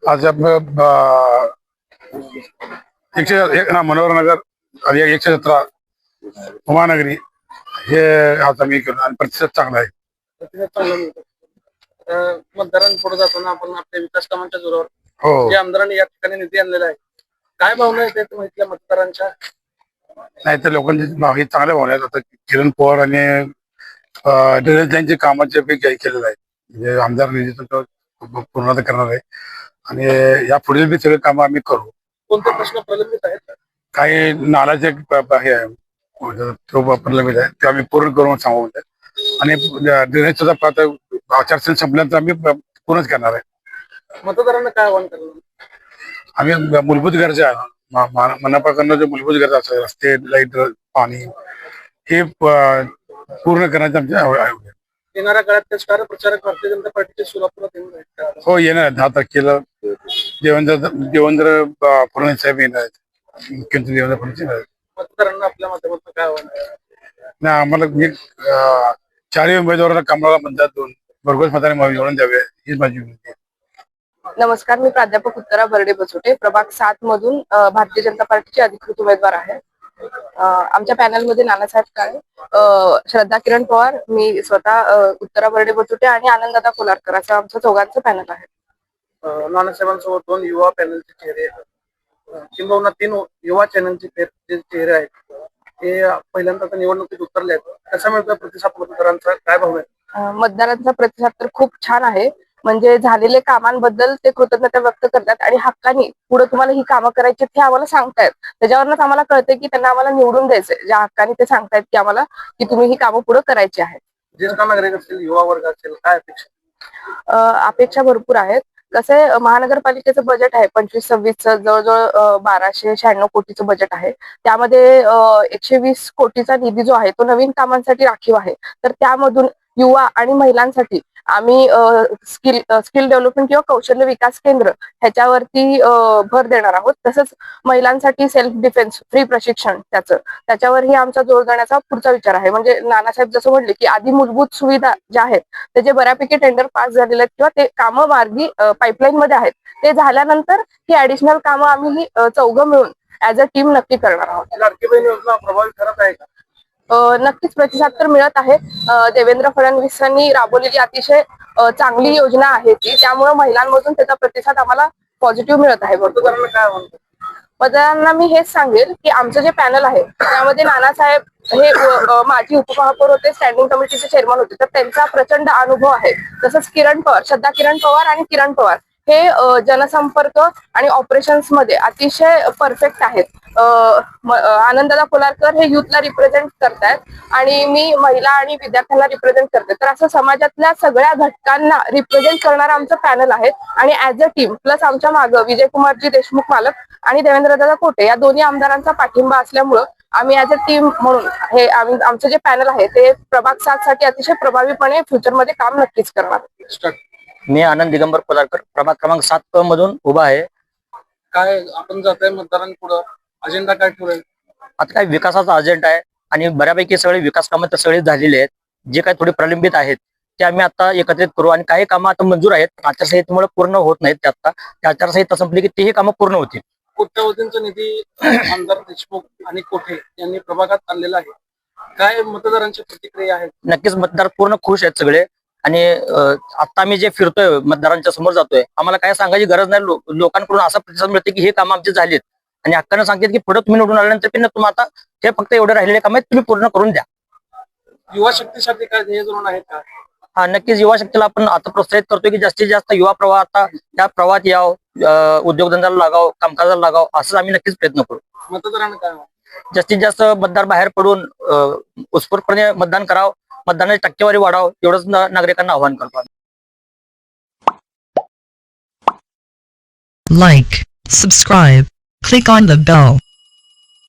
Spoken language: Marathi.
आज मनोहर नगर आणि 117 उमानगरी हे आज आम्ही केलं आणि प्रतिसाद चांगला आहे. प्रतिसाद चांगला मिळतो. मतदारांपुढे जाताना आपण आपल्या विकास कामांच्या जोरावर हो, जे आमदारांनी या ठिकाणी निधी आणलेला आहे, काय भावना आहेत माहितल्या मतदारांच्या? नाही तर लोकांची हे चांगल्या भावना आहेत. आता किरण पवार आणि ड्रेनेज लाईनचे कामाचे पैकी केलेलं आहे. म्हणजे आमदार निधीतून तो पूर्ण करणार आहे आणि या पुढील बी सगळे कामं आम्ही करू. कोणते प्रश्न प्रलंबित आहेत? काही नालाचे हे आहे तो प्रलंबित आहे ते आम्ही पूर्ण करून सांगू आणि ड्रेनेज सुद्धा आचारसंहिता संपल्यानंतर आम्ही पूर्णच करणार आहे. मतदारांना काय आव्हान करणार? आम्ही मूलभूत गरजा मनपाकडनं जे मूलभूत गरजा असतात, रस्ते, लाईट, पाणी, हे पूर्ण करण्याचे आमचे आहे. येणाऱ्या काळात ते स्टार प्रचारक भारतीय जनता पार्टीचे सोलापुरात येणार आहेत. हो, येणार 10 तारखेला देवेंद्र फडणवीस साहेब येणार आहेत. मुख्यमंत्री देवेंद्र फडणवीस येणार आहेत. मतदारांना आपल्या माध्यमातून काय आव्हान आहे? नाही, आम्हाला मी चारही उमेदवारांना कामाला मतदार देऊन भरघोस मताने निवडून द्यावे हीच माझी विनंती आहे. नमस्कार, मी प्राध्यापक उत्तरा बर्डे बचोटे, प्रभाग 7 मधून भारतीय जनता पार्टीचे अधिकृत उमेदवार आहे. आमच्या पॅनलमध्ये नानासाहेब काळे, श्रद्धा किरण पवार, मी स्वतः उत्तरा बर्डे बचोटे आणि आनंददादा कोलारकर असं आमचं चौघांचं पॅनल आहे. नानासाहेबांसोबत 2 युवा पॅनलचे चेहरे किंबहुना 3 युवा चॅनलचे चेहरे आहेत. ते पहिल्यांदा निवडणुकीत उतरले आहेत. कसा मिळतो प्रतिसाद मतदारांचा? काय भावना आहे? मतदारांचा प्रतिसाद तर खूप छान आहे. म्हणजे झालेले कामांबद्दल ते कृतज्ञता व्यक्त करतात आणि हक्कानी पुढे तुम्हाला ही कामं करायची हे आम्हाला सांगतायत. त्याच्यावरच आम्हाला कळतंय की त्यांना आम्हाला निवडून द्यायचंय. ज्या हक्कानी ते सांगतायत की आम्हाला की तुम्ही ही कामं पुढे करायची आहेत. ज्येष्ठ नागरिक असतील, युवा वर्ग असेल, काय अपेक्षा? अपेक्षा भरपूर आहेत. कसं महानगरपालिकेचं बजेट आहे 25-26चं, जवळजवळ 1296 कोटीचं बजेट आहे. त्यामध्ये 120 कोटीचा निधी जो आहे तो नवीन कामांसाठी राखीव आहे. तर त्यामधून युवा आणि महिलांसाठी आम्ही स्किल डेव्हलपमेंट किंवा कौशल्य विकास केंद्र ह्याच्यावरती भर देणार आहोत. तसंच महिलांसाठी सेल्फ डिफेन्स फ्री प्रशिक्षण त्याच्यावरही आमचा जोर देण्याचा पुढचा विचार आहे. म्हणजे नानासाहेब जसं म्हणले की आधी मूलभूत सुविधा ज्या आहेत त्याचे बऱ्यापैकी टेंडर पास झालेले आहेत किंवा ते कामं मार्गी पाईपलाईन मध्ये आहेत. ते झाल्यानंतर ही ऍडिशनल कामं आम्ही ही चौघं मिळून ऍज अ टीम नक्की करणार आहोत. लाडकी बहीण योजना प्रभावी ठरत आहे का? नक्कीच प्रतिसाद तर मिळत आहे. देवेंद्र फडणवीसांनी राबवलेली अतिशय चांगली योजना आहे ती, त्यामुळे महिलांमधून त्याचा प्रतिसाद आम्हाला पॉझिटिव्ह मिळत आहे. मतदारांना काय म्हणतो? मतदारांना मी हेच सांगेल की आमचं जे पॅनल आहे त्यामध्ये नानासाहेब हे माजी उपमहापौर होते, स्टँडिंग कमिटीचे चेअरमन होते, तर त्यांचा प्रचंड अनुभव आहे. तसंच किरण पवार, श्रद्धा किरण पवार आणि किरण पवार हे जनसंपर्क आणि ऑपरेशन्स मध्ये अतिशय परफेक्ट आहेत. आनंददादा कोलारकर हे युथला रिप्रेझेंट करतायत आणि मी महिला आणि विद्यार्थ्यांना रिप्रेझेंट करते. तर असं समाजातल्या सगळ्या घटकांना रिप्रेझेंट करणारं आमचं पॅनल आहे. आणि ऍज अ टीम प्लस आमच्या मागं विजयकुमारजी देशमुख मालक आणि देवेंद्रदादा कोटे या दोन्ही आमदारांचा पाठिंबा असल्यामुळं आम्ही ऍज अ टीम म्हणून हे आमचं जे पॅनल आहे ते प्रभाग 7 साठी अतिशय प्रभावीपणे फ्युचरमध्ये काम नक्कीच करणार. मी आनंद दिगंबर कोलारकर, प्रभाग क्रमांक 7 मधून उभा आहे. काय आपण जाताय मतदारांपुढं, अजेंडा काय ठेवलाय? आता काय विकासाचा अजेंडा आहे आणि बऱ्यापैकी सगळे विकास कामं तर सगळे झालेले आहेत. जे काही थोडे प्रलंबित आहेत ते आम्ही आता एकत्रित करू आणि काही कामं आता मंजूर आहेत, आचारसंहितेमुळे पूर्ण होत नाहीत. ते आता त्या आचारसंहिता संपली की तेही कामं पूर्ण होतील. कोट्यवधींचा निधी आमदार देशमुख आणि कोठे यांनी प्रभागात आणलेला आहे. काय मतदारांची प्रतिक्रिया आहे? नक्कीच मतदार पूर्ण खुश आहेत सगळे. आणि आता आम्ही जे फिरतोय मतदारांच्या समोर जातोय, आम्हाला काय सांगायची गरज नाही. लोकांकडून असा प्रतिसाद मिळते की हे काम आमचे झालेत आणि हक्कानं सांगतात की पुढे तुम्ही निवडून आल्यानंतर तुम्ही आता हे फक्त एवढे राहिलेले काम आहेत तुम्ही पूर्ण करून द्या. युवा शक्तीसाठी काय ध्येय धोरण आहेत का? हा, नक्कीच युवा शक्तीला आपण आता प्रोत्साहित करतोय की जास्तीत जास्त युवा प्रवाह आता त्या प्रवाहात यावं, उद्योगधंद्याला लागावं, कामकाजाला लागावं, असं आम्ही नक्कीच प्रयत्न करू. मतदारांना काय? जास्तीत जास्त मतदार बाहेर पडून उत्स्फूर्तपणे मतदान करावं, मतदानाची टक्केवारी वाढावं, एवढंच नागरिकांना आवाहन करतो. Like, subscribe, click on the bell.